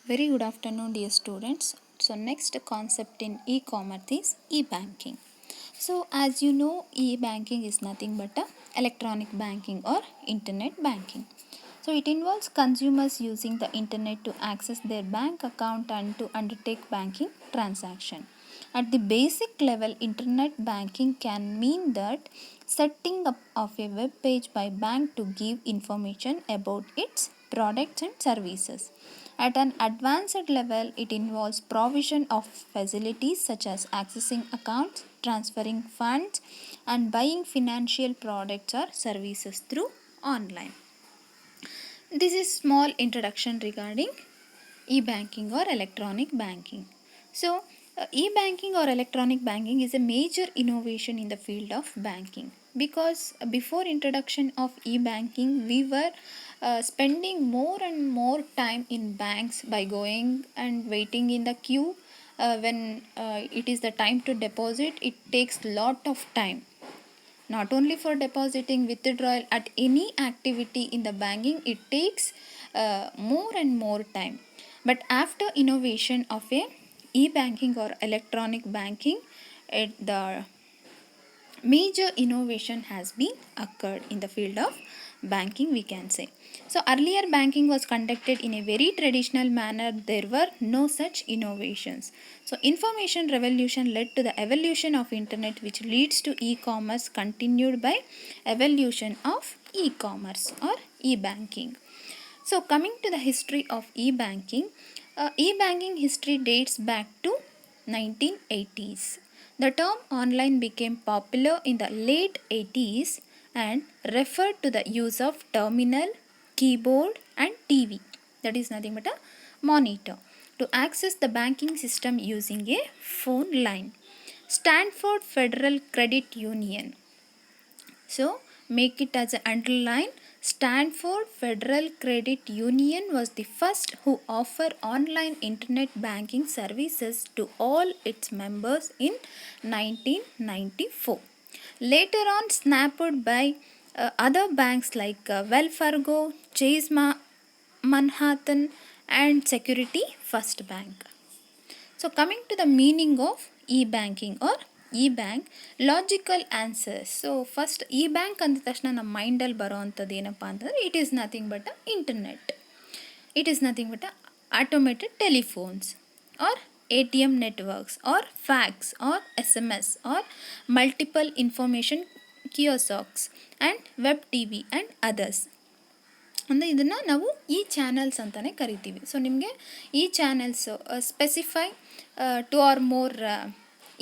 Very good afternoon, dear students. So, next concept in e-commerce is e-banking. So, as you know, e-banking is nothing but a electronic banking or internet banking. So, it involves consumers using the internet to access their bank account and to undertake banking transaction. At the basic level, internet banking can mean that setting up of a web page by bank to give information about its products and services. At an advanced level, it involves provision of facilities such as accessing accounts, transferring funds, and buying financial products or services through online. This is small introduction regarding e-banking or electronic banking. So, e-banking or electronic banking is a major innovation in the field of banking, because before introduction of e-banking we were spending more and more time in banks by going and waiting in the queue. When it is the time to deposit, it takes lot of time, not only for depositing, withdrawal, at any activity in the banking it takes more and more time. But after innovation of a e-banking or electronic banking, the major innovation has been occurred in the field of banking, we can say. So earlier banking was conducted in a very traditional manner. There were no such innovations. So information revolution led to the evolution of internet, which leads to e-commerce, continued by evolution of e-commerce or e-banking. So coming to the history of e-banking, e-banking history dates back to 1980s. The term online became popular in the late 80s and referred to the use of terminal, keyboard and TV, that is nothing but a monitor, to access the banking system using a phone line. Stanford Federal Credit Union, so make it as an underline. Stanford Federal Credit Union was the first who offered online internet banking services to all its members in 1994. Later on, snapped by other banks like Wells Fargo, Chase Manhattan, and Security First Bank. So coming to the meaning of e-banking or e-bank, logical answers. So first e bank ಅಂದ ತಕ್ಷಣ ನಮ್ಮ ಮೈಂಡಲ್ಲಿ ಬರೋ ಅಂಥದ್ದು ಏನಪ್ಪ ಅಂತಂದರೆ, it is nothing but internet. It is nothing but automated telephones or ATM networks or fax or SMS or multiple information kiosks and web TV and others. ಅಂದರೆ ಇದನ್ನು ನಾವು ಈ ಚಾನಲ್ಸ್ ಅಂತಲೇ ಕರಿತೀವಿ. ಸೊ ನಿಮಗೆ ಈ channels specify to or more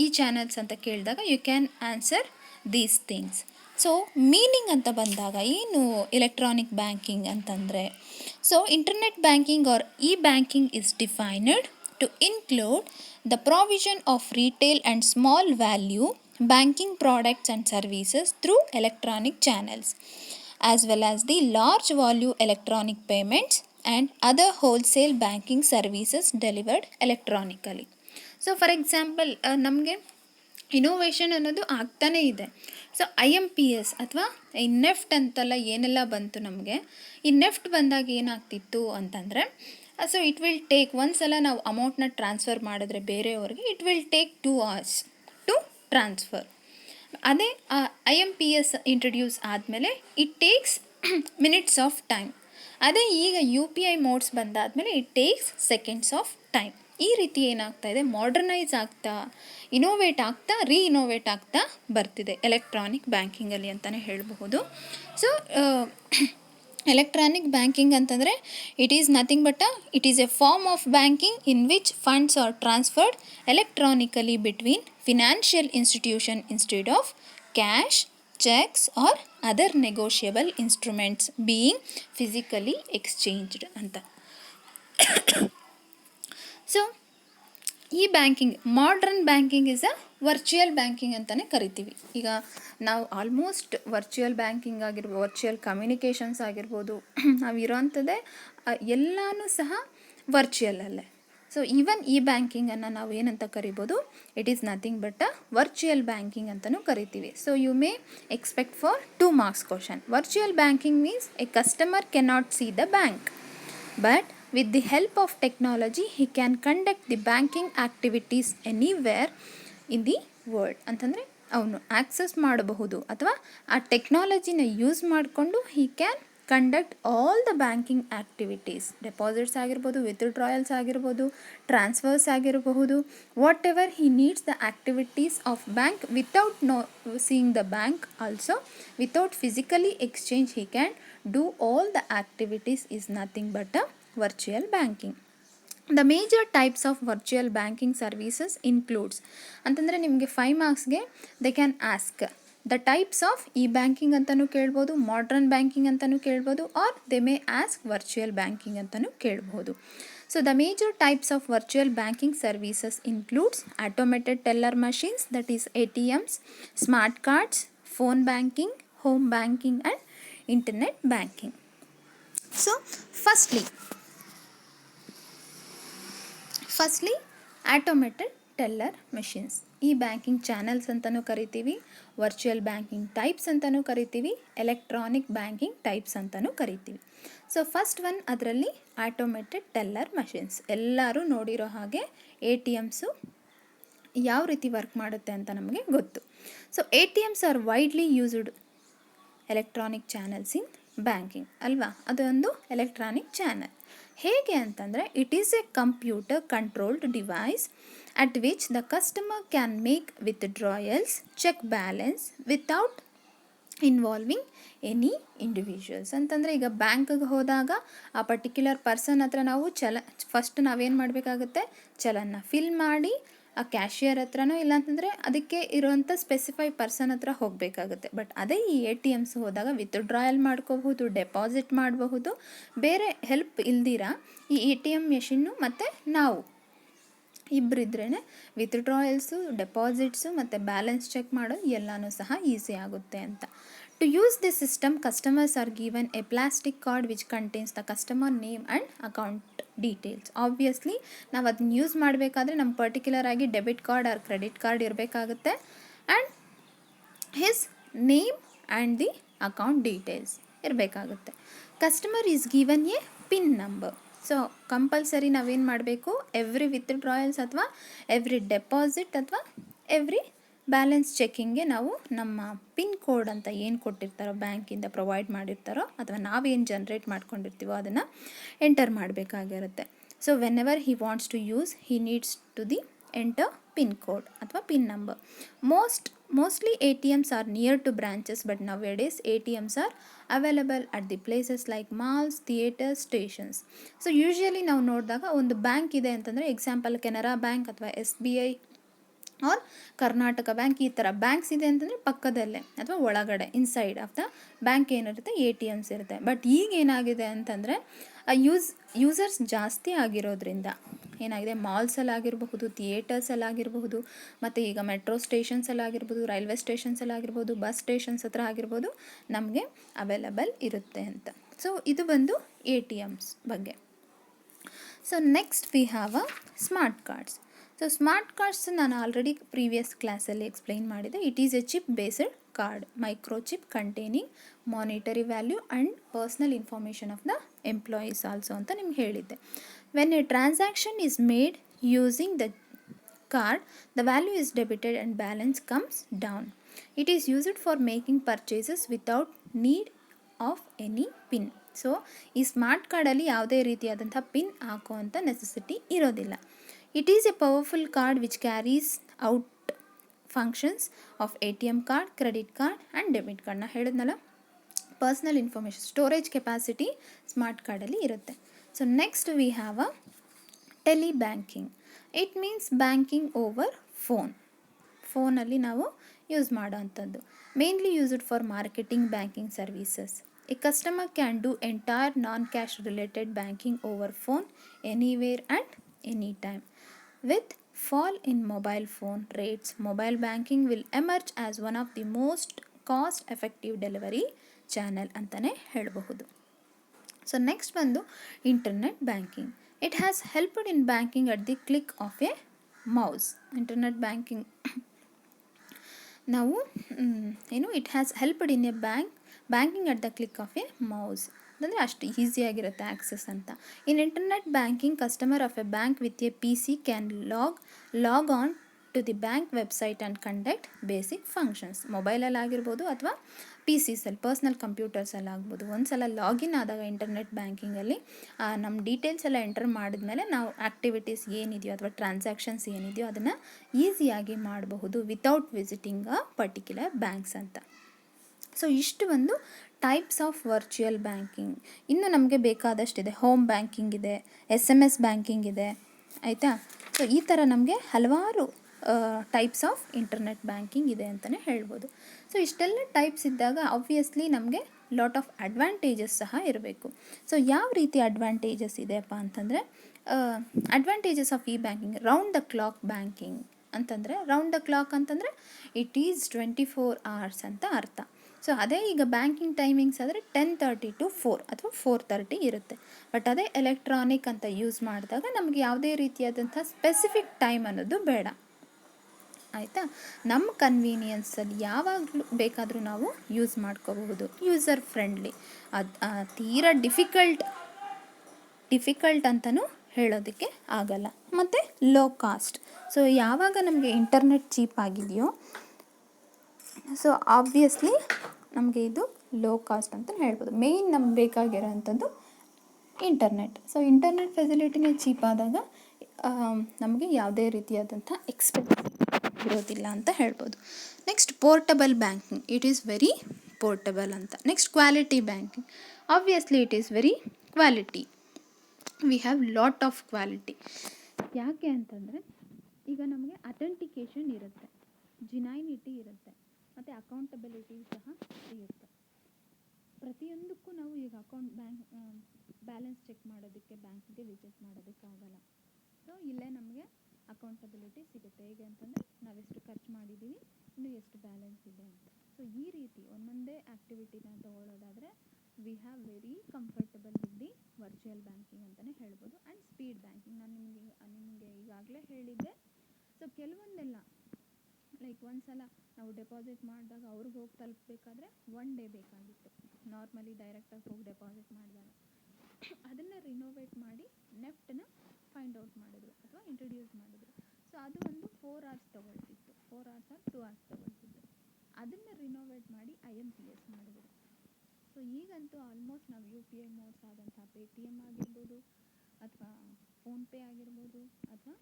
ಈ channels ಅಂತ ಕೇಳಿದಾಗ you can answer these things. So meaning ಅಂತ ಬಂದಾಗ ಏನು ಎಲೆಕ್ಟ್ರಾನಿಕ್ ಬ್ಯಾಂಕಿಂಗ್ ಅಂತಂದರೆ, so internet banking or e banking is defined to include the provision of retail and small value banking products and services through electronic channels, as well as the large volume electronic payments and other wholesale banking services delivered electronically. So for example, ನಮಗೆ innovation ಅನ್ನೋದು ಆಗ್ತಾನೇ ಇದೆ. So IMPS ಅಥವಾ ಈ NEFT ಅಂತೆಲ್ಲ ಏನೆಲ್ಲ ಬಂತು ನಮಗೆ, ಈ ನೆಫ್ಟ್ ಬಂದಾಗ ಏನಾಗ್ತಿತ್ತು ಅಂತಂದರೆ, ಸೊ ಇಟ್ ವಿಲ್ ಟೇಕ್ ಒಂದ್ಸಲ ನಾವು ಅಮೌಂಟ್ನ ಟ್ರಾನ್ಸ್ಫರ್ ಮಾಡಿದ್ರೆ ಬೇರೆಯವ್ರಿಗೆ, it will take 2 hours to transfer. ಅದೇ IMPS ಇಂಟ್ರಡ್ಯೂಸ್ ಆದಮೇಲೆ it takes minutes of time. ಅದೇ ಈಗ UPI ಮೋಡ್ಸ್ ಬಂದಾದಮೇಲೆ it takes seconds of time. ಈ ರೀತಿ ಏನಾಗ್ತಾ ಇದೆ, ಮಾಡರ್ನೈಸ್ ಆಗ್ತಾ, ಇನೋವೇಟ್ ಆಗ್ತಾ, ರೀಇನೋವೇಟ್ ಆಗ್ತಾ ಬರ್ತಿದೆ ಎಲೆಕ್ಟ್ರಾನಿಕ್ ಬ್ಯಾಂಕಿಂಗಲ್ಲಿ ಅಂತಲೇ ಹೇಳಬಹುದು. ಸೊ ಎಲೆಕ್ಟ್ರಾನಿಕ್ ಬ್ಯಾಂಕಿಂಗ್ ಅಂತಂದರೆ it is nothing but it is a form of banking in which funds are transferred electronically between financial institution instead of cash, cheques or other negotiable instruments being physically exchanged ಅಂತ. So ಈ banking, modern banking is a virtual banking ಅಂತಲೇ ಕರಿತೀವಿ. ಈಗ ನಾವು almost virtual banking ಆಗಿರ್ಬೋದು, virtual communications ಆಗಿರ್ಬೋದು, ನಾವು ಇರೋವಂಥದ್ದೇ ಎಲ್ಲನೂ ಸಹ ವರ್ಚುವಲಲ್ಲೇ. ಸೊ ಈವನ್ ಈ ಬ್ಯಾಂಕಿಂಗನ್ನು ನಾವು ಏನಂತ ಕರಿಬೋದು, it is nothing but a virtual banking ಅಂತಲೂ ಕರಿತೀವಿ. So you may expect for 2 marks question. Virtual banking means a customer cannot see the bank, but with the help of technology he can conduct the banking activities anywhere in the world ಅಂತಂದರೆ ಅವನು access ಮಾಡಬಹುದು ಅಥವಾ ಆ ಟೆಕ್ನಾಲಜಿನ use ಮಾಡಿಕೊಂಡು he can conduct all the banking activities, deposits ಆಗಿರ್ಬೋದು, ವಿತ್ಡ್ರಾಯಲ್ಸ್ ಆಗಿರ್ಬೋದು, transfers ಆಗಿರಬಹುದು, what ever he needs the activities of bank without seeing the bank also, without physically exchange he can do all the activities is nothing but a virtual banking. The major types of virtual banking services includes ಅಂತಂದರೆ ನಿಮಗೆ 5 ಮಾರ್ಕ್ಸ್ಗೆ they can ask the types of e banking ಅಂತಲೂ ಕೇಳ್ಬೋದು, modern banking ಅಂತಲೂ ಕೇಳ್ಬೋದು, or they may ask virtual banking ಅಂತಲೂ ಕೇಳ್ಬೋದು. So the major types of virtual banking services includes automated teller machines, that is ATMs, smart cards, phone banking, home banking and internet banking. So firstly automated teller machines, ಈ banking channels ಅಂತಲೂ ಕರಿತೀವಿ, virtual banking types ಅಂತಲೂ ಕರಿತೀವಿ, electronic banking types ಅಂತಲೂ ಕರಿತೀವಿ. So first one ಅದರಲ್ಲಿ automated teller machines. ಎಲ್ಲರೂ ನೋಡಿರೋ ಹಾಗೆ ATMs ಯಾವ ರೀತಿ ವರ್ಕ್ ಮಾಡುತ್ತೆ ಅಂತ ನಮಗೆ ಗೊತ್ತು. So ATMs are widely used electronic channels in banking ಅಲ್ವಾ, ಅದೊಂದು ಎಲೆಕ್ಟ್ರಾನಿಕ್ ಚಾನಲ್. ಹೇಗೆ ಅಂತಂದರೆ it is a computer controlled device at which the customer can make withdrawals, check balance without involving any individuals. ಅಂತಂದರೆ ಈಗ ಬ್ಯಾಂಕ್ಗೆ ಹೋದಾಗ ಆ ಪರ್ಟಿಕ್ಯುಲರ್ ಪರ್ಸನ್ ಹತ್ರ ನಾವು ಫಸ್ಟ್ ನಾವೇನು ಮಾಡಬೇಕಾಗುತ್ತೆ, ಚಲನ್ನ ಫಿಲ್ ಮಾಡಿ ಆ ಕ್ಯಾಶಿಯರ್ ಹತ್ರನೋ ಇಲ್ಲಾಂತಂದರೆ ಅದಕ್ಕೆ ಇರೋವಂಥ ಸ್ಪೆಸಿಫೈ ಪರ್ಸನ್ ಹತ್ರ ಹೋಗಬೇಕಾಗುತ್ತೆ. ಬಟ್ ಅದೇ ಈ ATMs ಹೋದಾಗ ವಿತ್ಡ್ರಾಯಲ್ ಮಾಡ್ಕೋಬಹುದು, ಡೆಪಾಸಿಟ್ ಮಾಡಬಹುದು, ಬೇರೆ ಹೆಲ್ಪ್ ಇಲ್ದಿರ ಈ ATM ಮೆಷಿನ್ನು ಮತ್ತು ನಾವು ಇಬ್ಬರಿದ್ರೇ ವಿತ್ಡ್ರಾಯಲ್ಸು, ಡೆಪಾಸಿಟ್ಸು ಮತ್ತು ಬ್ಯಾಲೆನ್ಸ್ ಚೆಕ್ ಮಾಡೋದು ಎಲ್ಲನೂ ಸಹ ಈಸಿ ಆಗುತ್ತೆ ಅಂತ. To use this system, customers are given a plastic card which contains the customer name and account details. Obviously ನಾವು ಅದನ್ನ ಯೂಸ್ ಮಾಡಬೇಕಾದ್ರೆ ನಮ್ಮ ಪರ್ಟಿಕ್ಯುಲರ್ ಆಗಿ debit card or credit card ಇರಬೇಕಾಗುತ್ತೆ and his name and the account details ಇರಬೇಕಾಗುತ್ತೆ. Customer is given a pin number. So compulsory ನಾವೇನು ಮಾಡಬೇಕು, every withdrawals ಅಥವಾ ಎವ್ರಿ ಡೆಪಾಸಿಟ್ ಅಥವಾ ಎವ್ರಿ ಬ್ಯಾಲೆನ್ಸ್ ಚೆಕ್ಕಿಂಗ್ಗೆ ನಾವು ನಮ್ಮ ಪಿನ್ ಕೋಡ್ ಅಂತ ಏನು ಕೊಟ್ಟಿರ್ತಾರೋ, ಬ್ಯಾಂಕಿಂದ ಪ್ರೊವೈಡ್ ಮಾಡಿರ್ತಾರೋ ಅಥವಾ ನಾವೇನು ಜನ್ರೇಟ್ ಮಾಡ್ಕೊಂಡಿರ್ತೀವೋ ಅದನ್ನು ಎಂಟರ್ ಮಾಡಬೇಕಾಗಿರುತ್ತೆ. So whenever he wants to use he needs to the enter pin code ಅಥವಾ pin number. Mostly ATMs are near to branches, but nowadays ATMs are available at the places like malls, theaters, stations. So usually ನಾವು ನೋಡಿದಾಗ ಒಂದು bank ಇದೆ ಅಂತಂದರೆ, example Canara bank ಅಥವಾ SBI R Karnataka bank, ಈ ಥರ banks ಇದೆ ಅಂತಂದರೆ ಪಕ್ಕದಲ್ಲೇ ಅಥವಾ ಒಳಗಡೆ ಇನ್ಸೈಡ್ ಆಫ್ ದ ಬ್ಯಾಂಕ್ ಏನಿರುತ್ತೆ ATMs ಇರುತ್ತೆ. ಬಟ್ ಈಗ ಏನಾಗಿದೆ ಅಂತಂದರೆ ಯೂಸರ್ಸ್ ಜಾಸ್ತಿ ಆಗಿರೋದ್ರಿಂದ ಏನಾಗಿದೆ, ಮಾಲ್ಸಲ್ಲಾಗಿರಬಹುದು, ಥಿಯೇಟರ್ಸಲ್ಲಾಗಿರಬಹುದು, ಮತ್ತು ಈಗ ಮೆಟ್ರೋ ಸ್ಟೇಷನ್ಸಲ್ಲಾಗಿರ್ಬೋದು, ರೈಲ್ವೆ ಸ್ಟೇಷನ್ಸಲ್ಲಾಗಿರ್ಬೋದು, ಬಸ್ ಸ್ಟೇಷನ್ಸ್ ಹತ್ರ ಆಗಿರ್ಬೋದು ನಮಗೆ ಅವೈಲಬಲ್ ಇರುತ್ತೆ ಅಂತ. ಸೊ ಇದು ಬಂದು ATMs ಬಗ್ಗೆ. So next we have a smart cards. So smart cards ನಾನು ಆಲ್ರೆಡಿ ಪ್ರೀವಿಯಸ್ ಕ್ಲಾಸಲ್ಲಿ ಎಕ್ಸ್ಪ್ಲೈನ್ ಮಾಡಿದೆ. It is A chip based card, micro chip containing monetary value and personal information of the employees also ಅಂತ ನಿಮ್ಗೆ ಹೇಳಿದ್ದೆ. When A transaction is made using the card, the value is debited and balance comes down. It is used for making purchases without need of any pin. So ಈ smart ಕಾರ್ಡಲ್ಲಿ ಯಾವುದೇ ರೀತಿಯಾದಂಥ pin ಹಾಕುವಂಥ necessity ಇರೋದಿಲ್ಲ. It is A powerful card which carries out functions of ATM card, credit card and debit card. ನಾನು ಹೇಳಿದ್ನಲ್ಲ, personal information storage capacity smart ಕಾರ್ಡಲ್ಲಿ ಇರುತ್ತೆ. So next we have a tele banking. It means banking over ಫೋನಲ್ಲಿ ನಾವು use ಮಾಡೋ ಅಂಥದ್ದು. Mainly used for marketing banking services. A customer can do entire non cash related banking over phone anywhere and any time. With fall in mobile phone rates, mobile banking will emerge as one of the most cost effective delivery channel ಅಂತಲೇ ಹೇಳಬಹುದು. So next ಬಂದು internet banking. It has helped in banking at the click of a mouse. Internet banking ನಾವು it has helped in a banking at the click of a mouse. ಅಂದರೆ ಅಷ್ಟು ಈಸಿಯಾಗಿರುತ್ತೆ access ಅಂತ. In internet banking, customer of a bank with a PC can log on to the bank website and conduct basic functions. ಮೊಬೈಲಲ್ಲಿ ಆಗಿರ್ಬೋದು ಅಥವಾ PCಸಲ್ಲಿ, personal ಕಂಪ್ಯೂಟರ್ಸಲ್ಲಿ ಆಗ್ಬೋದು. ಒಂದು ಸಲ ಲಾಗಿನ್ ಆದಾಗ ಇಂಟರ್ನೆಟ್ ಬ್ಯಾಂಕಿಂಗಲ್ಲಿ ನಮ್ಮ ಡೀಟೇಲ್ಸ್ ಎಲ್ಲ ಎಂಟರ್ ಮಾಡಿದ್ಮೇಲೆ ನಾವು ಆ್ಯಕ್ಟಿವಿಟೀಸ್ ಏನಿದೆಯೋ ಅಥವಾ ಟ್ರಾನ್ಸಾಕ್ಷನ್ಸ್ ಏನಿದೆಯೋ ಅದನ್ನು ಈಸಿಯಾಗಿ ಮಾಡಬಹುದು ವಿತೌಟ್ ವಿಸಿಟಿಂಗ್ ಅ ಪರ್ಟಿಕ್ಯುಲರ್ ಬ್ಯಾಂಕ್ಸ್ ಅಂತ. ಸೊ ಇಷ್ಟು ಒಂದು ಟೈಪ್ಸ್ ಆಫ್ ವರ್ಚುವಲ್ ಬ್ಯಾಂಕಿಂಗ್. ಇನ್ನು ನಮಗೆ ಬೇಕಾದಷ್ಟಿದೆ. ಹೋಮ್ ಬ್ಯಾಂಕಿಂಗ್ ಇದೆ, SMS ಬ್ಯಾಂಕಿಂಗ್ ಇದೆ, ಆಯಿತಾ. ಸೊ ಈ ಥರ ನಮಗೆ ಹಲವಾರು ಟೈಪ್ಸ್ ಆಫ್ ಇಂಟರ್ನೆಟ್ ಬ್ಯಾಂಕಿಂಗ್ ಇದೆ ಅಂತಲೇ ಹೇಳ್ಬೋದು. ಸೊ ಇಷ್ಟೆಲ್ಲ ಟೈಪ್ಸ್ ಇದ್ದಾಗ ಆಬ್ವಿಯಸ್ಲಿ ನಮಗೆ ಲಾಟ್ ಆಫ್ ಅಡ್ವಾಂಟೇಜಸ್ ಸಹ ಇರಬೇಕು. ಸೊ ಯಾವ ರೀತಿ ಅಡ್ವಾಂಟೇಜಸ್ ಇದೆಯಪ್ಪ ಅಂತಂದರೆ, advantages of e banking, round the clock banking ಅಂತಂದರೆ, ರೌಂಡ್ ದ ಕ್ಲಾಕ್ ಅಂತಂದರೆ ಇಟ್ ಈಸ್ 24 hours ಅಂತ ಅರ್ಥ. ಸೊ ಅದೇ ಈಗ ಬ್ಯಾಂಕಿಂಗ್ ಟೈಮಿಂಗ್ಸ್ ಆದರೆ 10:30 to 4 ಅಥವಾ 4:30 ಇರುತ್ತೆ. ಬಟ್ ಅದೇ ಎಲೆಕ್ಟ್ರಾನಿಕ್ ಅಂತ ಯೂಸ್ ಮಾಡಿದಾಗ ನಮಗೆ ಯಾವುದೇ ರೀತಿಯಾದಂಥ ಸ್ಪೆಸಿಫಿಕ್ ಟೈಮ್ ಅನ್ನೋದು ಬೇಡ, ಆಯಿತಾ. ನಮ್ಮ ಕನ್ವೀನಿಯನ್ಸಲ್ಲಿ ಯಾವಾಗಲೂ ಬೇಕಾದರೂ ನಾವು ಯೂಸ್ ಮಾಡ್ಕೋಬಹುದು. ಯೂಸರ್ ಫ್ರೆಂಡ್ಲಿ, ಅದು ತೀರಾ ಡಿಫಿಕಲ್ಟ್ ಅಂತಲೂ ಹೇಳೋದಕ್ಕೆ ಆಗಲ್ಲ. ಮತ್ತು ಲೋ ಕಾಸ್ಟ್. ಸೊ ಯಾವಾಗ ನಮಗೆ ಇಂಟರ್ನೆಟ್ ಚೀಪ್ ಆಗಿದೆಯೋ, ಸೊ ಆಬ್ವಿಯಸ್ಲಿ ನಮಗೆ ಇದು ಲೋ ಕಾಸ್ಟ್ ಅಂತ ಹೇಳ್ಬೋದು. ಮೇಯ್ನ್ ನಮ್ಗೆ ಬೇಕಾಗಿರೋ ಅಂಥದ್ದು ಇಂಟರ್ನೆಟ್. ಸೊ ಇಂಟರ್ನೆಟ್ ಫೆಸಿಲಿಟಿನೇ ಚೀಪ್ ಆದಾಗ ನಮಗೆ ಯಾವುದೇ ರೀತಿಯಾದಂಥ ಎಕ್ಸ್ಪೆನ್ಸ್ ಇರೋದಿಲ್ಲ ಅಂತ ಹೇಳ್ಬೋದು. Next portable banking, it is very portable ಅಂತ. Next quality banking, obviously it is very quality. We have lot of quality. ಯಾಕೆ ಅಂತಂದರೆ ಈಗ ನಮಗೆ ಅಥೆಂಟಿಕೇಷನ್ ಇರುತ್ತೆ, ಜಿನೈನಿಟಿ ಇರುತ್ತೆ, ಮತ್ತು ಅಕೌಂಟಬಿಲಿಟಿ ಸಹ ಸಿಗುತ್ತೆ. ಪ್ರತಿಯೊಂದಕ್ಕೂ ನಾವು ಈಗ ಬ್ಯಾಲೆನ್ಸ್ ಚೆಕ್ ಮಾಡೋದಕ್ಕೆ ಬ್ಯಾಂಕಿಗೆ ವಿಸಿಟ್ ಮಾಡೋದಕ್ಕಾಗಲ್ಲ. ಸೊ ಇಲ್ಲೇ ನಮಗೆ ಅಕೌಂಟಬಿಲಿಟಿ ಸಿಗುತ್ತೆ. ಹೇಗೆ ಅಂತಂದರೆ ನಾವೆಷ್ಟು ಖರ್ಚು ಮಾಡಿದ್ದೀವಿ, ಇನ್ನು ಎಷ್ಟು ಬ್ಯಾಲೆನ್ಸ್ ಇದೆ ಅಂತ. ಸೊ ಈ ರೀತಿ ಒಂದೊಂದೇ ಆ್ಯಕ್ಟಿವಿಟಿನ ತಗೊಳ್ಳೋದಾದರೆ we have very comfortable with the virtual banking ಅಂತಲೇ ಹೇಳ್ಬೋದು. ಆ್ಯಂಡ್ ಸ್ಪೀಡ್ ಬ್ಯಾಂಕಿಂಗ್, ನಾನು ನಿಮಗೆ ಈಗಾಗಲೇ ಹೇಳಿದ್ದೆ. ಸೊ ಕೆಲವೊಂದೆಲ್ಲ ಲೈಕ್ ಒಂದು ಸಲ ನಾವು ಡೆಪಾಸಿಟ್ ಮಾಡಿದಾಗ ಅವ್ರಿಗೆ ಹೋಗಿ ತಲುಪಬೇಕಾದ್ರೆ 1 day ಬೇಕಾಗಿತ್ತು. ನಾರ್ಮಲಿ ಡೈರೆಕ್ಟಾಗಿ ಹೋಗಿ ಡೆಪಾಸಿಟ್ ಮಾಡಿದಾಗ ಅದನ್ನು ರಿನೋವೇಟ್ ಮಾಡಿ ನೆಫ್ಟನ್ನ ಫೈಂಡ್ ಔಟ್ ಮಾಡಿದ್ರು ಅಥವಾ ಇಂಟ್ರೊಡ್ಯೂಸ್ ಮಾಡಿದ್ರು. ಸೊ ಅದು ಒಂದು 4 hours ತೊಗೊಳ್ತಿತ್ತು, 4 hours or 2 hours ತೊಗೊಳ್ತಿತ್ತು. ಅದನ್ನು ರಿನೋವೇಟ್ ಮಾಡಿ IMPS ಮಾಡಿದ್ರು. ಸೊ ಈಗಂತೂ ಆಲ್ಮೋಸ್ಟ್ ನಾವು UPI ಮೋಡ್ಸ್ ಆದಂಥ ಪೇಟಿಎಮ್ ಆಗಿರ್ಬೋದು, ಅಥವಾ ಫೋನ್ಪೇ ಆಗಿರ್ಬೋದು, ಅಥವಾ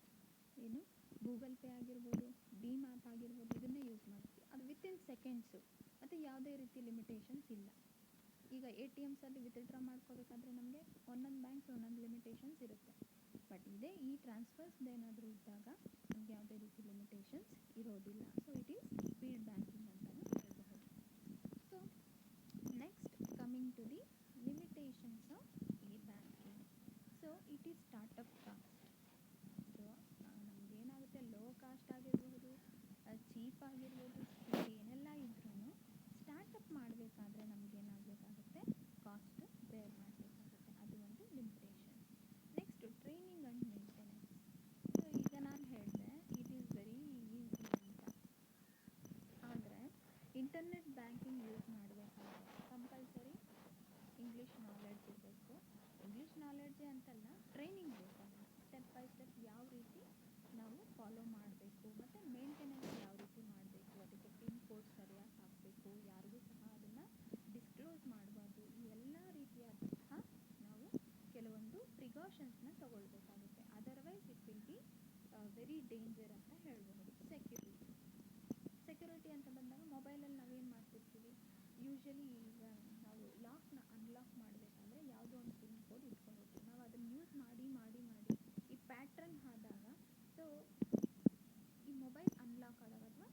ಏನು ಗೂಗಲ್ ಪೇ ಆಗಿರ್ಬೋದು, ಭೀಮ್ ಆ್ಯಪ್ ಆಗಿರ್ಬೋದು, ಇದನ್ನೇ ಯೂಸ್ ಮಾಡ್ತೀವಿ. ಅದು ವಿತಿನ್ ಸೆಕೆಂಡ್ಸು, ಮತ್ತು ಯಾವುದೇ ರೀತಿ ಲಿಮಿಟೇಷನ್ಸ್ ಇಲ್ಲ. ಈಗ ATMಸಲ್ಲಿ ವಿತ್ಡ್ರಾ ಮಾಡ್ಕೋಬೇಕಾದ್ರೆ ನಮಗೆ ಒಂದೊಂದು ಬ್ಯಾಂಕ್ಸ್ ಒಂದೊಂದು ಲಿಮಿಟೇಷನ್ಸ್ ಇರುತ್ತೆ. ಬಟ್ ಇದೇ ಈ ಟ್ರಾನ್ಸ್ಫರ್ಸ್ದೇನಾದರೂ ಇದ್ದಾಗ ನಮಗೆ ಯಾವುದೇ ರೀತಿ ಲಿಮಿಟೇಷನ್ಸ್ ಇರೋದಿಲ್ಲ. So it is speed banking ಅಂತಲೂ ಹೇಳ್ಬಹುದು. So next coming to the limitations of e banking. So it is startup cost. So ನಮಗೇನಾಗುತ್ತೆ, ಲೋ ಕಾಸ್ಟ್ ಆಗಿರ್ಬೋದು, ಚೀಪ್ ಆಗಿರ್ಬೋದು, ಏನೆಲ್ಲ ಇದ್ರೂ ಸ್ಟಾರ್ಟಪ್ ಮಾಡಬೇಕಾದ್ರೆ ನಮಗೇನಾಗಬೇಕಾಗುತ್ತೆ, ಕಾಸ್ಟ್ ಬೇರ್ ಮಾಡಬೇಕಾಗುತ್ತೆ. ಅದು ಒಂದು limitation. Next training and maintenance. So ಈಗ ನಾನು ಹೇಳಿದೆ ಇಟ್ ಈಸ್ ವೆರಿ ಈಸಿ ಅಂತ. ಆದರೆ ಇಂಟರ್ನೆಟ್ ಬ್ಯಾಂಕಿಂಗ್ ಯೂಸ್ ಮಾಡಬೇಕಾದ್ರೆ ಕಂಪಲ್ಸರಿ ಇಂಗ್ಲೀಷ್ ನಾಲೆಡ್ಜ್ ಇರಬೇಕು. ಇಂಗ್ಲೀಷ್ ನಾಲೆಡ್ಜೇ ಅಂತಲ್ಲ, ಟ್ರೈನಿಂಗ್ ಬೇಕಾಗುತ್ತೆ. ಸ್ಟೆಪ್ ಬೈ ಸ್ಟೆಪ್ ಯಾವ ರೀತಿ ನಾವು ಫಾಲೋ ಮಾಡಬೇಕು, ಮತ್ತು ಮೇಂಟೆನೆನ್ಸ್ ಯಾವ ರೀತಿ ಮಾಡಬೇಕು, ಅದಕ್ಕೆ ಪಿನ್ ಕೋಡ್ ಸರಿಯಾಗಿ ಹಾಕಬೇಕು, ಯಾರಿಗೂ ಸಹ ಅದನ್ನು ಡಿಸ್ಕ್ಲೋಸ್ ಮಾಡಬಾರ್ದು. ಈ ಎಲ್ಲ ರೀತಿಯಾದಂತಹ ನಾವು ಕೆಲವೊಂದು ಪ್ರಿಕಾಷನ್ಸ್ನ ತಗೊಳ್ಬೇಕಾಗುತ್ತೆ. Otherwise it will be very danger ಅಂತ ಹೇಳ್ಬಹುದು. ಸೆಕ್ಯೂರಿಟಿ ಅಂತ ಬಂದಾಗ ಮೊಬೈಲಲ್ಲಿ ನಾವೇನು ಮಾಡ್ತಿರ್ತೀವಿ, ಯೂಶ್ವಲಿ ಈಗ ನಾವು ಲಾಕ್ನ ಅನ್ಲಾಕ್ ಮಾಡಬೇಕಾದ್ರೆ ಯಾವುದೋ ಒಂದು ಪಿನ್ ಕೋಡ್ ಇಟ್ಕೊಂಡಿರ್ತೀವಿ. ನಾವು ಅದನ್ನು ಯೂಸ್ ಮಾಡಿ ಈ ಪ್ಯಾಟ್ರನ್ ಆದಾಗ, ಸೊ ಈ ಮೊಬೈಲ್ ಅನ್ಲಾಕ್ ಆದಾಗ ಅಥವಾ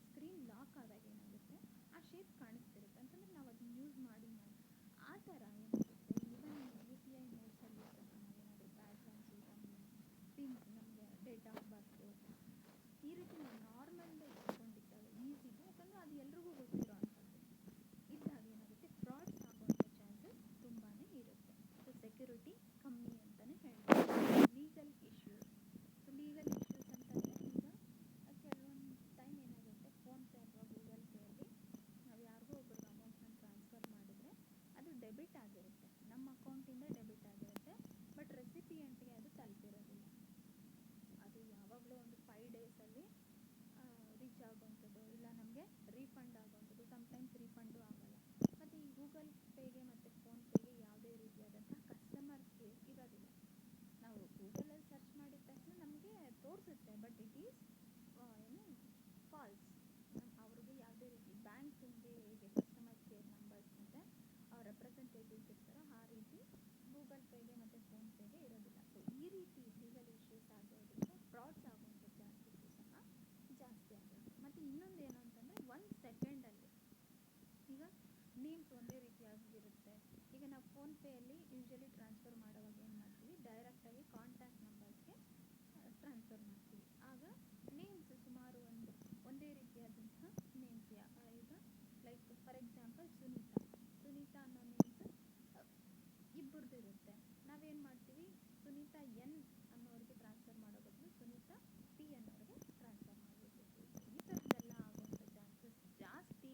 ಸ್ಕ್ರೀನ್ ಲಾಕ್ ಆದಾಗ ಏನಾಗುತ್ತೆ, ಆ ಶೇಪ್ ಕಾಣಿಸ್ತಿರುತ್ತೆ. ಅಂತಂದರೆ ನಾವು ಅದನ್ನ ಯೂಸ್ ಮಾಡಿ ಆ ಥರ ಏನಾಗುತ್ತೆ, ಈವನ್ UPI ಮೋಡ್ಸಲ್ಲೂ ಸಹ ನಾವೇನಾದರೂ ಪ್ಯಾಟ್ರನ್ಸು, ಪಿನ್ಸ್, ನಮಗೆ ಡೇಟ್ ಆಫ್ ಬರ್ತು, ಈ ರೀತಿ ನಾವು ನಾರ್ಮಲ್ದ ಇಟ್ಕೊಂಡಿದ್ದಾಗ ಈಸಿದು, ಯಾಕಂದರೆ ಅದು ಎಲ್ರಿಗೂ ಗೊತ್ತಿರೋ ಅಂಥದ್ದು ಇದ್ದಾಗ ಏನಾಗುತ್ತೆ, ಆಗುವಂಥದ್ದು, ಇಲ್ಲ ನಮಗೆ ರೀಫಂಡ್ ಆಗುವಂಥದ್ದು, ಸಮ್ಟೈಮ್ಸ್ ರೀಫಂಡು ಆಗಲ್ಲ. ಮತ್ತು ಈ ಗೂಗಲ್ ಪೇಗೆ ಮತ್ತು ಫೋನ್ಪೇಗೆ ಯಾವುದೇ ರೀತಿಯಾದಂತಹ ಕಸ್ಟಮರ್ ಕೇರ್ ಇರೋದಿಲ್ಲ. ನಾವು ಗೂಗಲಲ್ಲಿ ಸರ್ಚ್ ಮಾಡಿದ ತಕ್ಷಣ ನಮಗೆ ತೋರಿಸುತ್ತೆ, ಬಟ್ ಇಟ್ ಈಸ್ ಏನು ಫಾಲ್ಸ್. ಅವ್ರಿಗೆ ಯಾವುದೇ ರೀತಿ ಬ್ಯಾಂಕಿಂಗೆ ಹೇಗೆ ಕಸ್ಟಮರ್ ಕೇರ್ ನಂಬರ್ಸ್ ಮತ್ತು ರೆಪ್ರೆಸೆಂಟೇಟಿವ್ಸ್ ಇರ್ತಾರೋ ಆ ರೀತಿ ಗೂಗಲ್ ಪೇಗೆ ಮತ್ತು ಫೋನ್ಪೇಗೆ ಇರೋದಿಲ್ಲ. ಸೊ ಈ ರೀತಿ ಲೀಗಲ್ ಇಶ್ಯೂಸ್ ಆಗೋದ್ರಿಂದ ಫ್ರಾಡ್ಸ್ ಆಗುವಂಥ ಚಾನ್ಸಸ್ಸು ಸಹ ಜಾಸ್ತಿ ಆಗಿರುತ್ತೆ. ಮತ್ತು ಇನ್ನೊಂದು ಏನು ಅಂತಂದರೆ 1 ಸೆಕೆಂಡಲ್ಲಿ ಈಗ ನೇಮ್ಸ್ ಒಂದೇ ರೀತಿಯಾಗಿರುತ್ತೆ. ಈಗ ನಾವು ಫೋನ್ಪೇಯಲ್ಲಿ ಯೂಶಲಿ ಟ್ರಾನ್ಸ್ಫರ್ ಮಾಡೋವಾಗ ಏನು ಮಾಡ್ತೀವಿ, ಡೈರೆಕ್ಟಾಗಿ ಕಾಂಟ್ಯಾಕ್ಟ್ ನಂಬರ್ಸ್ಗೆ ಟ್ರಾನ್ಸ್ಫರ್ ಮಾಡ್ತೀವಿ. ಆಗ ನೇಮ್ಸ್ ಸುಮಾರು ಒಂದೇ ರೀತಿಯಾದಂತಹ ನೇಮ್ಸ್ ಈಗ ಲೈಕ್ ಫಾರ್ ಎಕ್ಸಾಂಪಲ್ ಸುನೀತಾ ಅನ್ನೋ ನೇಮ್ಸ್ ಇಬ್ಬರದ್ದು ಇರುತ್ತೆ. ನಾವೇನು ಮಾಡ್ತೀವಿ, ಸುನೀತಾ ಎನ್ ಅನ್ನೋರಿಗೆ ಟ್ರಾನ್ಸ್ಫರ್ ಮಾಡೋ ಬದಲು ಸುನೀತಾ ಪಿ ಅನ್ನೋರಿಗೆ ಟ್ರಾನ್ಸ್ಫರ್ ಮಾಡಿಬಿಟ್ಟಿರ್ತೀವಿ. ಈ ಥರದ್ದೆಲ್ಲ ಆಗುವಂಥ ಚಾನ್ಸಸ್ ಜಾಸ್ತಿ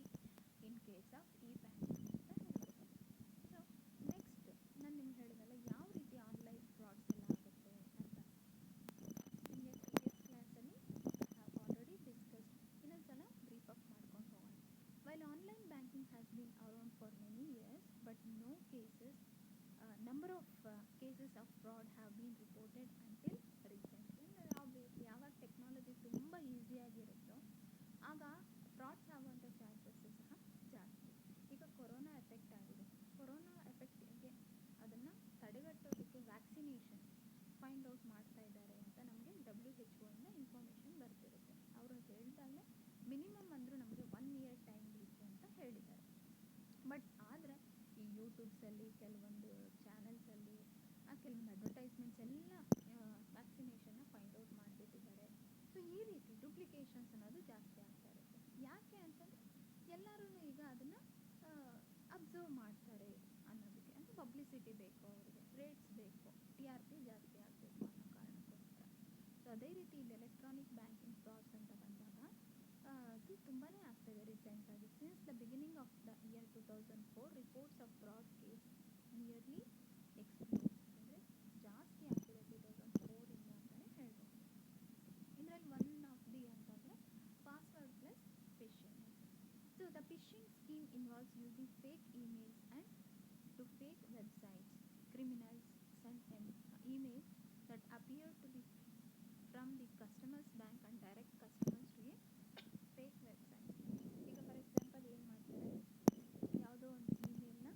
in case of e banking ಅಂತ ಹೇಳ್ಬೋದು. ಸೊ ನೆಕ್ಸ್ಟ್ ನಾನು ನಿಮ್ಗೆ ಹೇಳಿದಲ್ಲ ಯಾವ ರೀತಿ ಆನ್ಲೈನ್ ಫ್ರಾಡ್ಸ್ ಎಲ್ಲ ಆಗುತ್ತೆ ಅಂತ. ನಿಮಗೆ ಪ್ರೀವಿಯಸ್ ಕ್ಲಾಸಲ್ಲಿ ಹ್ಯಾವ್ ಆಲ್ರೆಡಿ ಡಿಸ್ಕಸ್ಡ್. ಇನ್ನೊಂದ್ಸಲ ಬ್ರೀಫ್ ಅಪ್ ಮಾಡ್ಕೊಂಡು ಹೋಗೋಣ. While online banking has been around for many years, but no cases number of cases of fraud have been reported until recently. ಅಂದರೆ ಯಾವಾಗ ಟೆಕ್ನಾಲಜಿ ತುಂಬ ಈಸಿಯಾಗಿರುತ್ತೋ ಆಗ ಫ್ರಾಡ್ಸ್ ಆಗುವಂಥ ಚಾನ್ಸಸ್ಸು ಸಹ ಜಾಸ್ತಿ. ಈಗ ಕೊರೋನಾ ಎಫೆಕ್ಟ್ ಆಗಿದೆ. ಕೊರೋನಾ ಎಫೆಕ್ಟಿಗೆ ಅದನ್ನು ತಡೆಗಟ್ಟೋದಕ್ಕೆ ವ್ಯಾಕ್ಸಿನೇಷನ್ ಫೈಂಡ್ ಔಟ್ ಮಾಡ್ತಾ ಇದ್ದಾರೆ ಅಂತ ನಮಗೆ WHO ಇಂದ ಇನ್ಫಾರ್ಮೇಷನ್ ಬರ್ತಿರುತ್ತೆ. ಅವರು ಹೇಳಿದಾಗಲೇ ಮಿನಿಮಮ್ ಅಂದರೂ ನಮಗೆ 1 ಇಯರ್ ಟೈಮ್ ಬೇಕು ಅಂತ ಹೇಳಿದ್ದಾರೆ. ಬಟ್ ಆದರೆ ಈ ಯೂಟ್ಯೂಬ್ಸಲ್ಲಿ ಕೆಲವೊಂದು ಚಾನಲ್ಸಲ್ಲಿ ಕೆಲವೊಂದು ಅಡ್ವರ್ಟೈಸ್ಮೆಂಟ್ಸ್ ಎಲ್ಲ ವ್ಯಾಕ್ಸಿನೇಷನ್ನ ಫೈಂಡ್ ಔಟ್ ಮಾಡಿಬಿಟ್ಟಿದ್ದಾರೆ. ಸೊ ಈ ರೀತಿ ಡುಪ್ಲಿಕೇಶನ್ಸ್ ಅನ್ನೋದು ಜಾಸ್ತಿ ಆಗ್ತಾ ಇರುತ್ತೆ. ಯಾಕೆ ಅಂತಂದರೆ ಎಲ್ಲರೂ ಈಗ ಅದನ್ನು ಅಬ್ಸರ್ವ್ ಮಾಡ್ತಾರೆ ಅನ್ನೋದಕ್ಕೆ, ಅಂದರೆ ಪಬ್ಲಿಸಿಟಿ ಬೇಕು, ಅವರಿಗೆ ರೇಟ್ಸ್ ಬೇಕು, TRP ಜಾಸ್ತಿ ಆಗಬೇಕು ಅನ್ನೋ ಕಾರಣಕ್ಕೋಸ್ಕರ. ಸೊ ಅದೇ ರೀತಿ ಇಲ್ಲಿ ಎಲೆಕ್ಟ್ರಾನಿಕ್ ಬ್ಯಾಂಕಿಂಗ್ ಫ್ರಾಡ್ಸ್ ಅಂತ ಬಂದಾಗ ಅದು ತುಂಬಾ ಆಗ್ತಾಯಿದೆ ರೀಸೆಂಟಾಗಿ. Since the beginning of the year 2004 reports of fraud case nearly explode. ಅಂದರೆ ಜಾಸ್ತಿ ಆಗ್ತಿದೆ 2004 ಇಂದ ಅಂತಲೇ ಹೇಳ್ಬೋದು. ಇದರಲ್ಲಿ ಒನ್ ಆಫ್ ದಿ ಅಂತಂದರೆ ಪಾಸ್ವರ್ಡ್ ಪ್ಲಸ್ ಫಿಶಿಂಗ್ ಅಂತ. So the phishing scheme involves using fake emails and to fake websites. Criminals send emails that appear to be from the customer's bank and direct customers to a fake website. ಈಗ for example ಏನು ಮಾಡ್ತಾರೆ, ಯಾವುದೋ ಒಂದು ಇಮೇಲ್ನ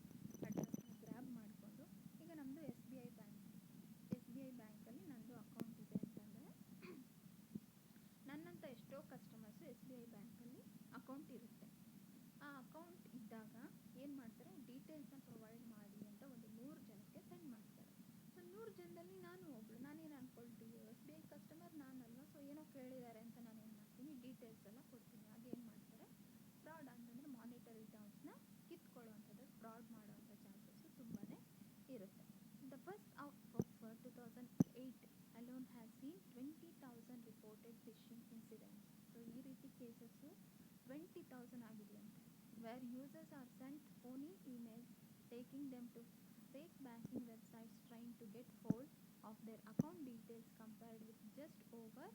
ಅಡ್ರೆಸ್ನ grab ಮಾಡಿಕೊಂಡು, ಈಗ ನಮ್ಮದು S B I ಬ್ಯಾಂಕಲ್ಲಿ ನನ್ನದು ಅಕೌಂಟ್ ಇದೆ ಅಂತಂದರೆ ನನ್ನಂಥ ಎಷ್ಟೋ ಕಸ್ಟಮರ್ಸು SBI ಬ್ಯಾಂಕಲ್ಲಿ ಅಕೌಂಟ್ ಇರುತ್ತೆ. ಆ ಅಕೌಂಟ್ ಇದ್ದಾಗ ಏನು ಮಾಡ್ತಾರೆ, ಡೀಟೇಲ್ಸ್ನ ಪ್ರೊವೈಡ್ ಮಾಡಿ ಅಂತ ಒಂದು 100 ಜನಕ್ಕೆ ಸೆಂಡ್ ಮಾಡ್ತಾರೆ. ಸೊ 100 ಜನದಲ್ಲಿ ನಾನು ಒಬ್ಳು, ನಾನೇನು ಅಂದ್ಕೊಳ್ತೀವಿ, SBI ಕಸ್ಟಮರ್ ನಾನಲ್ವಾ, ಸೊ ಏನೋ ಕೇಳಿದ್ದಾರೆ ಅಂತ ನಾನೇನು ಮಾಡ್ತೀನಿ, ಡೀಟೇಲ್ಸ್ ಎಲ್ಲ ಕೊಡ್ತೀನಿ. ಆಗೇನು ಮಾಡ್ತಾರೆ, ಫ್ರಾಡ್ ಅಂತಂದರೆ ಮಾನಿಟರಿ ಟರ್ಮ್ಸ್ನ ಕಿತ್ಕೊಳ್ಳೋವಂಥದ್ದು, ಫ್ರಾಡ್ ಮಾಡೋವಂಥ ಚಾನ್ಸಸ್ಸು ತುಂಬಾ ಇರುತ್ತೆ. The first of 2008 alone has seen 20,000 reported phishing incidents. So ಈ ರೀತಿ cases 20,000 ಆಗಿದೆಯಂತೆ. where users are sent phony emails taking them to fake banking websites trying to get hold of their account details, compared with just over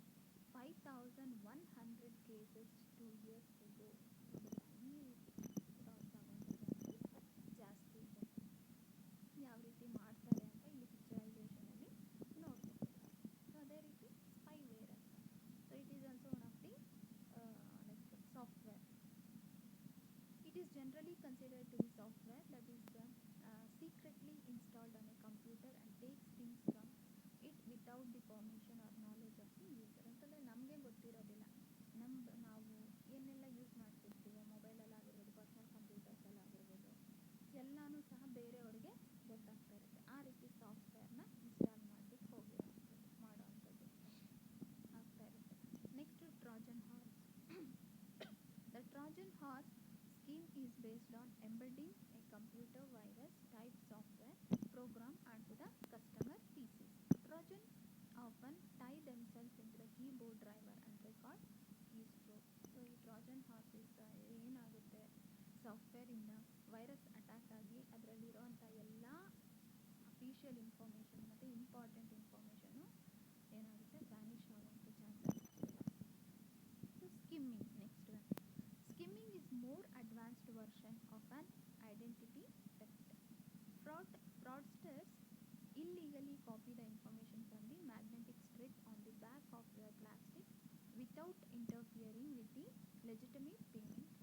5,100 cases 2 years ago. ಈ ರೀತಿ frauds ಆಗುವಂಥ chances ಜಾಸ್ತಿ ಇದೆ. ಯಾವ ರೀತಿ ಮಾಡ್ತಾರೆ ಅಂತ ಇಲ್ಲಿ ಪಿಕ್ಚರೈಸೇಷನಲ್ಲಿ ನೋಡ್ಬೋದು. ಸೊ ಅದೇ ರೀತಿ ಸ್ಪೈವೇರ್ ಅಂತ. So it is also one of the like software. It is generally considered to be software that is secretly installed on a computer and takes things from it without the permission or knowledge of the user. ಅಂತಂದರೆ ನಮಗೆ ಗೊತ್ತಿರೋದಿಲ್ಲ, ನಾವು ಏನೆಲ್ಲ use ಮಾಡ್ತಿರ್ತೀವೋ ಮೊಬೈಲಲ್ಲಾಗಿರ್ಬೋದು, personal ಕಂಪ್ಯೂಟರ್ಸಲ್ಲಾಗಿರ್ಬೋದು, ಎಲ್ಲನೂ ಸಹ ಬೇರೆಯವರಿಗೆ ಗೊತ್ತಾಗ್ತಾ ಇರುತ್ತೆ. ಆ ರೀತಿ ಸಾಫ್ಟ್ವೇರ್ನ ಇನ್ಸ್ಟಾಲ್ ಮಾಡಿಬಿಟ್ಟು ಮಾಡೋವಂಥದ್ದು ಆಗ್ತಾ ಇರುತ್ತೆ. Next Trojan horse. The Trojan horse scheme is based on embedding a computer virus type software program onto the customer PCs. Trojan often tie themselves into the keyboard driver and record keystrokes. So ಈ ಟ್ರಾಜನ್ horses ಏನಾಗುತ್ತೆ, ಸಾಫ್ಟ್ವೇರಿಂದ virus attack ಆಗಿ ಅದರಲ್ಲಿರೋವಂಥ ಎಲ್ಲ official information ಮತ್ತು important information ಏನಾಗುತ್ತೆ, Vanish ಆಗುವಂಥ chances. So skimming. Next illegally copy the information from the magnetic strip on the back of your plastic without interfering with the legitimate payment